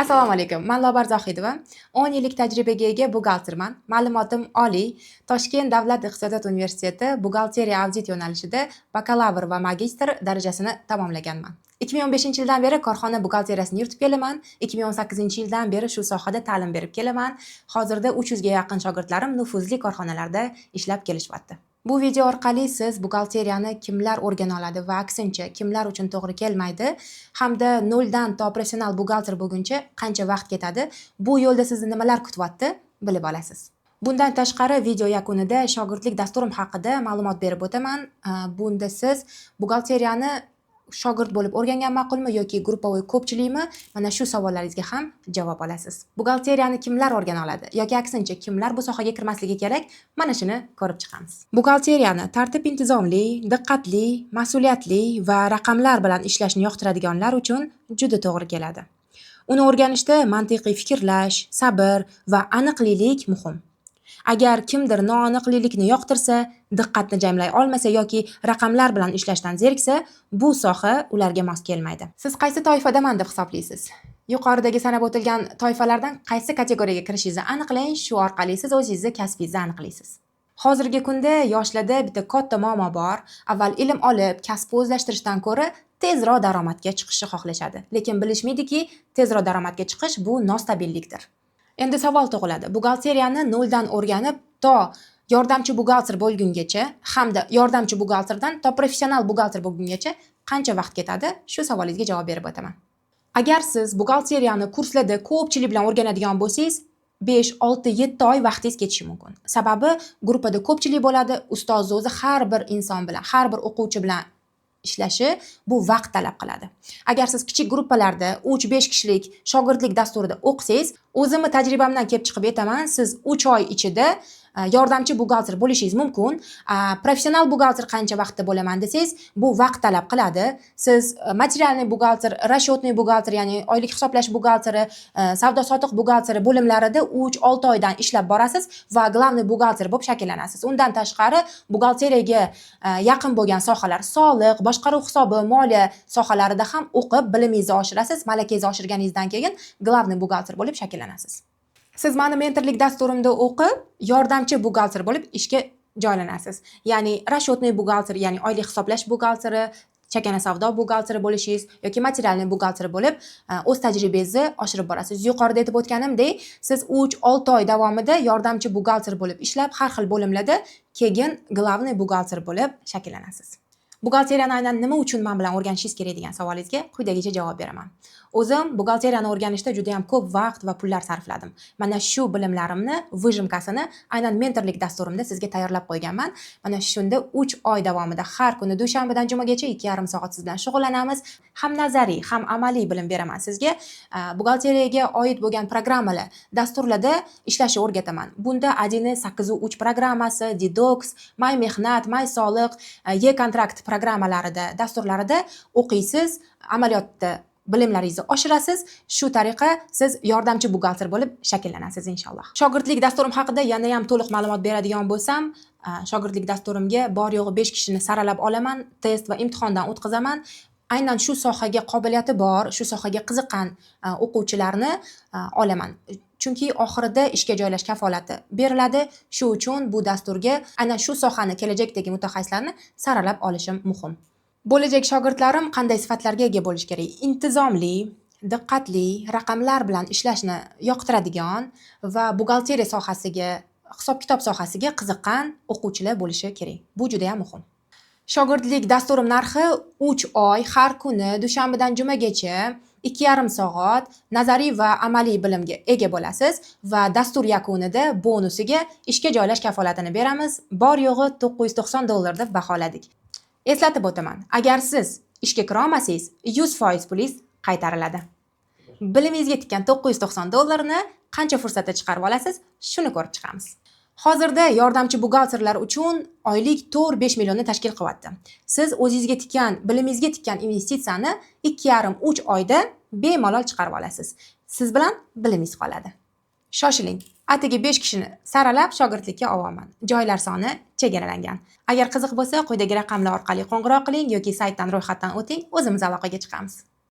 Assalomu alaykum. Men Lobar Zohidova. 10 yillik tajribaga ega buxgalterman. Ma'lumotim oliy. Toshkent davlat iqtisodiyot universiteti buxgalteriya audit yo'nalishida bakalavr va magistr darajasini tamomlaganman. 2015-yildan beri korxona buxgalteriyasini yuritib kelaman. 2018-yildan beri shu sohada ta'lim berib kelaman. Hozirda 300 ga yaqin shogirdlarim nufuzli korxonalarda ishlab kelishyapti. Bu video orqali siz buxgalteriyani kimlar o'rgana oladi va aksincha kimlar uchun to'g'ri kelmaydi hamda noldan to professional buxgalter bo'lguncha qancha vaqt ketadi, bu yo'lda sizni nimalar kutyapti bilib olasiz. Bundan tashqari video yakunida shogirdlik dasturim haqida ma'lumot berib o'taman. Bunda siz buxgalteriyani shogird bo'lib o'rgangan ma'qulmi yoki gruppovoy ko'pchilikmi? Mana shu savollaringizga ham javob olasiz. Buxgalteriyani kimlar o'rgana oladi yoki aksincha kimlar bu sohaga kirmasligi kerak? Mana shuni ko'rib chiqamiz. Buxgalteriyani tartib intizomli, diqqatli, mas'uliyatli va raqamlar bilan ishlashni yoqtiradiganlar uchun juda to'g'ri keladi. Uni o'rganishda mantiqiy fikrlash, sabr va aniqlilik muhim. Agar kimdir noaniqlikni yoqtirsa, diqqatni jamlay olmasa yoki raqamlar bilan ishlashdan zeriksa, bu soha ularga mos kelmaydi. Siz qaysi toifadaman deb hisoblaysiz? Yuqoridagi sanab o'tilgan toifalardan qaysi kategoriyaga kirishingizni aniqlang, shu orqali siz o'zingizni kasbingizni aniqlaysiz. Hozirgi kunda yoshlarda bitta katta muammo bor. Avval ilm olib, kasb o'zlashtirishdan ko'ra tezroq daromadga chiqishni xohlashadi. Lekin bilishmaydiki, tezroq daromadga chiqish bu nostabillikdir. Endi savol tug'iladi. Buxgalteriyani noldan o'rganib to yordamchi buxgalter bo'lgungacha hamda yordamchi buxgalterdan to professional buxgalter bo'lgungacha qancha vaqt ketadi? Shu savolingizga javob berib o'taman. Agar siz buxgalteriyani kurslarda ko'pchilik bilan o'rganadigan bo'lsangiz, 5, 6, 7 oy vaqtingiz ketishi mumkin. Sababi gruppada ko'pchilik bo'ladi, ustoz o'zi har bir inson bilan, har bir o'quvchi bilan ishlashi bu vaqt talab qiladi. Agar siz kichik gruppalarda 3-5 kishilik shogirdlik dasturida o'qisangiz, o'zimni tajribamdan kelib chiqib aytaman, siz 3 oy ichida yordamchi buxgalter bo'lishingiz mumkin. Professional buxgalter qancha vaqtda bo'laman desangiz, bu vaqt talab qiladi. Siz materialniy buxgalter, расчетный buxgalter, ya'ni oylik hisoblash buxgalteri, savdo sotiq buxgalteri bo'limlarida 3-6 oydan ishlab borasiz va glavniy buxgalter bo'lib shakllanasiz. Undan tashqari buxgalteriyaga yaqin bo'lgan sohalar, soliq, boshqaruv hisobi, moliya sohalarida ham o'qib, bilimingizni oshirasiz. Malakangizni oshirganingizdan keyin glavniy buxgalter bo'lib shakllanasiz. Siz meni mentorlik dasturimda o'qib, yordamchi buxgalter bo'lib ishga joylanasiz. Ya'ni расчетный buxgalter, ya'ni oylik hisoblash buxgalteri, chakana savdo buxgalteri bo'lishingiz yoki materialniy buxgalter bo'lib o'z tajribangizni oshirib borasiz. Yuqorida aytib o'tganimdek, siz 3-6 oy davomida yordamchi buxgalter bo'lib ishlab, har xil bo'limlarda keyin glavniy buxgalter bo'lib shakllanasiz. Buxgalteriyani aynan nima uchun men bilan o'rganishingiz kerak degan savolingizga quyidagicha javob beraman. O'zim buxgalteriyani o'rganishda juda ham ko'p vaqt va pullar sarfladim. Mana shu bilimlarimni, vijimkasini aynan mentorlik dasturimda sizga tayyorlab qo'yganman. Mana shunda 3 oy davomida har kuni dushanbadan jumagacha 2,5 soat siz bilan shug'ullanamiz. Ham nazariy, ham amaliy bilim beraman sizga. Buxgalteriyaga oid bo'lgan programmalar, dasturlarda ishlashni o'rgataman. Bunda 1.8.3 programmasi, Didox, My Mehnat, My Soliq, E-kontrakt programmalarida, dasturlarida o'qiysiz, amaliyotda bilimlaringizni oshirasiz. Shu tariqa siz yordamchi buxgalter bo'lib shakllanasiz inshaalloh. Shogirdlik dasturim haqida yana ham to'liq ma'lumot beradigan bo'lsam, shogirdlik dasturimga bor yo'g'i 5 kishini saralab olaman, test va imtihondan o'tkazaman. Aynan shu sohaga qobiliyati bor, shu sohaga qiziqqan o'quvchilarni olaman. Chunki oxirida ishga joylash kafolati beriladi. Shu uchun bu dasturga aynan shu sohani kelajakdagi mutaxassislarni saralab olishim muhim. Bo'lajak shogirdlarim qanday sifatlarga ega bo'lish kerak? Intizomli, diqqatli, raqamlar bilan ishlashni yoqtiradigan va buxgalteriya sohasiga, hisob-kitob sohasiga qiziqqan o'quvchilar bo'lishi kerak. Bu juda ham muhim. Shogirdlik dasturim narxi 3 oy, har kuni dushanbadan jumagacha 2,5 soat nazariy va amaliy bilimga ega bo'lasiz va dastur yakunida bonusiga ishga joylash kafolatini beramiz. Bor yo'g'i $990 deb baholadik. Eslatib o'taman, agar siz ishga kira olmasangiz, 100% pulingiz qaytariladi. Bilimingizga tikkan $990 ni qancha fursatda chiqarib olasiz, shuni ko'rib chiqamiz. Hozirda yordamchi buxgalterlar uchun oylik 4-5 millionni tashkil qilyapti. Siz o'zingizga tikkan, bilimingizga tikkan investitsiyani 2,5-3 oyda bemalol chiqarib olasiz. Siz bilan bilimingiz qoladi. Shoshiling. Atigi 5 kishini saralab shogirdlikka olaman. Joylar soni chegaralangan. Agar qiziq bo'lsa, quyidagi raqamlar orqali qo'ng'iroq qiling yoki saytdan ro'yxatdan o'ting, o'zimiz aloqaga chiqamiz.